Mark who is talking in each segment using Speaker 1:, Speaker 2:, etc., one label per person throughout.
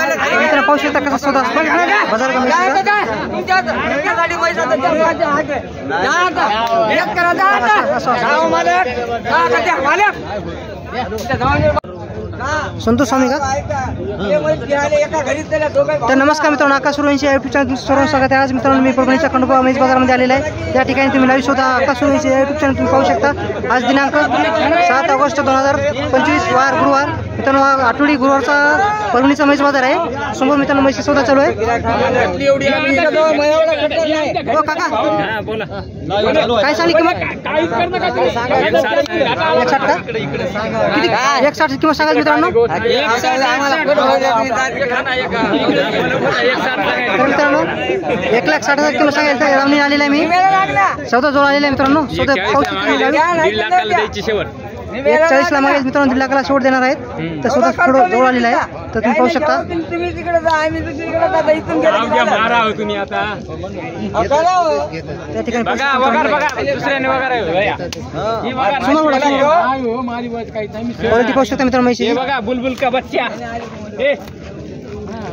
Speaker 1: मित्रांनो पाहू शकता कसा सौदा असतो बाजार संतोष स्वामी का तर नमस्कार मित्रांनो आकाश सुरवंशी यूट्यूब चॅनल सर्व स्वागत आहे। आज मित्रांनो मी परभणीच्या खंडोबा म्हैस बाजारामध्ये आलेला आहे। त्या ठिकाणी तुम्ही लाईव्ह शोधा आकाश सुरवंशी यूट्यूब चॅनल तुम्ही पाहू शकता। आज दिनांक 7 ऑगस्ट 2025 वार गुरुवार मित्रांनो आठवडी गुरुवारचा परभणीचा म्हैस बाजार आहे। समोर मित्रांनो म्हैस सौदा चालू आहे। हो काका काय सांगली किंमत 160 किंमत सांगा मित्रांनो। मित्रांनो 1,60,000 किंमत सांगायला रामणी आलेला आहे। मी सौदा जोड आलेला आहे मित्रांनो। सौदा 1,40,000 ला मागेल मित्रांनो 1,00,000 ला शेवट देणार आहेत। तर सौदा थोडं जोड आलेला आहे तर तुम्ही पाहू शकता। त्या ठिकाणी क्वालिटी पाहू शकता मित्रांनो म्हैशी
Speaker 2: बुलबुल का बच्चा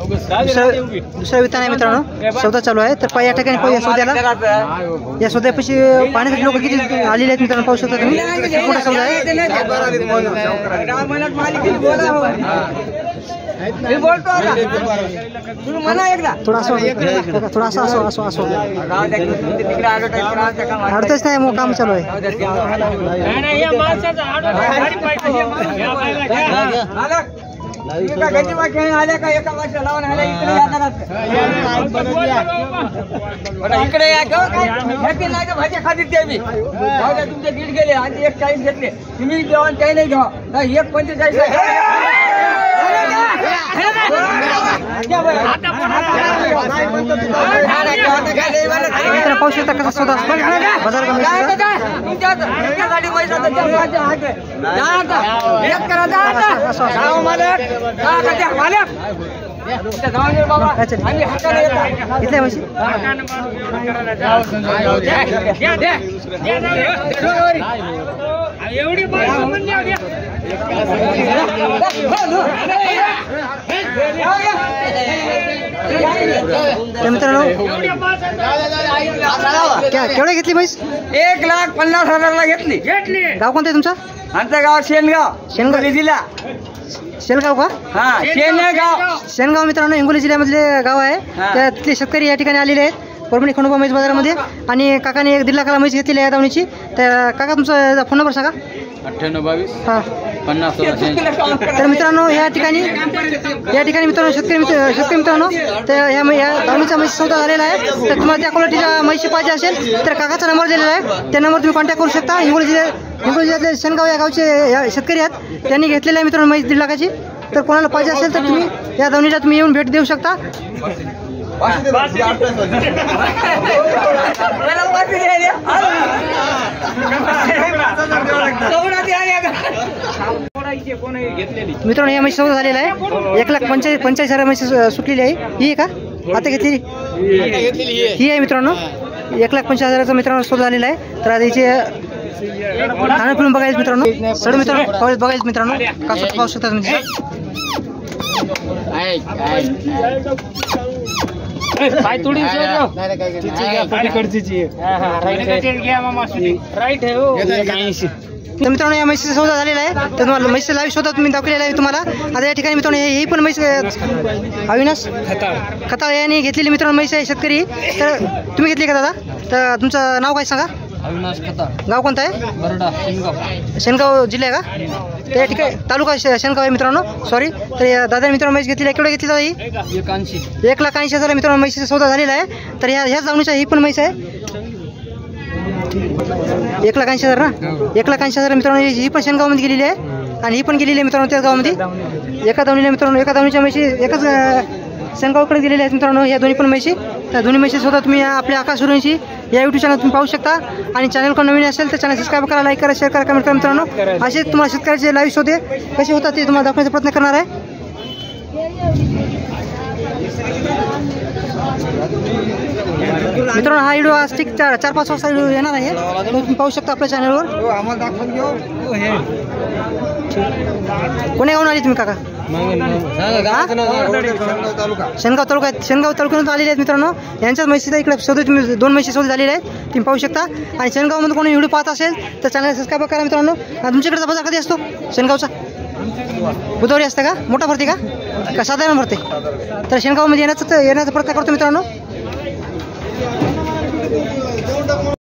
Speaker 1: दुसरा वितान आहे मित्रांनो। सौदा चालू आहे तर या ठिकाणी या सौद्याला या सौद्यापाशी पाण्यासाठी लोक किती आलेले आहेत मित्रांनो पाहू शकता तुम्ही। मोठा सौदा आहे। थोडासा असो अडतच नाही मग काम चालू आहे।
Speaker 3: इकडे भाजी खाती ते मी तुमचे दीड गेले आणि 1,40 घेतले तुम्ही जेवण काही नाही घ्या 1,45
Speaker 1: पाहू शकता कसा सौदा असतो बाजार इथल्या म्हशी मित्रांनो केवढे घेतली म्हैस
Speaker 3: 1,50,000 ला घेतली।
Speaker 1: गाव कोणतं आहे तुमचं?
Speaker 3: आमचं गाव शेनगाव हिंगोली जिल्हा।
Speaker 1: शेलगाव का?
Speaker 3: हा
Speaker 1: शेनगाव मित्रांनो हिंगोली जिल्ह्यामधले गाव आहे। त्या तिथले शेतकरी या ठिकाणी आलेले आहेत परभणी खंडोबा म्हैस बाजारामध्ये आणि काकाने 1,00,000 ला म्हैस घेतलेली आहे दावणीची। तर काका तुमचा फोन नंबर सांगा।
Speaker 2: 9822
Speaker 1: हां
Speaker 2: 50.
Speaker 1: तर मित्रांनो या ठिकाणी मित्रांनो शेतकरी मित्रांनो तर या दावणीचा म्हैस सौदा झालेला आहे। तर तुम्हाला त्या क्वालिटीच्या म्हैशी पाहिजे असेल तर काकाचा नंबर दिलेला आहे त्या नंबर तुम्ही कॉन्टॅक्ट करू शकता। हिंगोली जिल्ह्यातले शेनगाव या गावचे शेतकरी आहेत त्यांनी घेतलेले आहे मित्रांनो म्हैस 1,00,000 लाखाची। तर कोणाला पाहिजे असेल तर तुम्ही या दावणीला तुम्ही येऊन भेट देऊ शकता। मित्रांनो या म्हैस सौदा झालेला आहे 1,45,000 म्हैस सुटलेली आहे। ही आहे का आता घेतलेली? ही आहे मित्रांनो 1,45,000 मित्रांनो सौदा झालेला आहे। तर आता याचे खाणं पिऊन बघायचं मित्रांनो सडू मित्रांनो बघायचं मित्रांनो कसं पाहू शकता तुम्ही।
Speaker 2: भाई थोड़ी राइट है वो।
Speaker 1: तर मित्रांनो या म्हैसीचा सौदा झालेला आहे। तर तुम्हाला म्हैस लाईव्ह शोधा तुम्ही दाखवलेला आहे तुम्हाला। आता या ठिकाणी मित्रांनो ही पण म्हैस अविनाश खताळ यांनी घेतलेली मित्रांनो म्हैस आहे शेतकरी। तर तुम्ही घेतली का दादा? तर तुमचं नाव काय सांगा?
Speaker 2: अविनाश खताळ।
Speaker 1: गाव कोणतं आहे?
Speaker 2: बरडा
Speaker 1: शेनगाव जिल्हा आहे का? तर या ठिकाणी तालुका शेनगाव आहे मित्रांनो सॉरी। तर या दादा मित्रांनो म्हैस घेतली केवढं घेतली दादा? ही 1,80,000 मित्रांनो म्हैसीचा सौदा झालेला आहे। तर ह्याच दावणीच्या ही पण म्हैस आहे 1,80,000 ना 1,80,000 मित्रांनो। ही पण शेनगावमध्ये गेलेली आहे आणि ही पण गेलेली आहे मित्रांनो त्याच गावामध्ये। एका दावणीच्या म्हैशी एकाच शेनगावकडे गेलेले आहेत मित्रांनो या दोन्ही पण म्हैशी। त्या दोन्ही म्हैशी सुद्धा तुम्ही आपल्या आकाश सुरवंशी या यूट्यूब चॅनल तुम्ही पाहू शकता। आणि चॅनल नवीन असेल तर चॅनल सबस्क्राईब करा, लाईक करा, शेअर करा, कमेंट करा मित्रांनो। असे तुम्हाला शेतकऱ्याचे लाईव्ह शोधे कसे होतात ते तुम्हाला दाखवण्याचा प्रयत्न करणार आहे। मित्रांनो हा व्हिडिओ आज ठीक 4-5 वाजता व्हिडिओ येणार आहे, तो तुम्ही पाहू शकता आपल्या चॅनलवर. कोण्या गावून आली तुम्ही काका? शेनगाव तालुक्यातून आलेले आहेत मित्रांनो. यांच्याच म्हशीचा इकडे शोध तुम्ही 2 म्हशी शोध झालेल्या आहेत, तुम्ही पाहू शकता. आणि शेनगावमध्ये कोणी व्हिडिओ पाहत असेल तर चॅनल सबस्क्राईब करा मित्रांनो. तुमच्याकडचा बाजार कधी असतो शेनगावचा? बुधवारी असते का? मोठा भरते का साधारण भरते? तर शेनगावमध्ये येण्याचा प्रयत्न करतो मित्रांनो.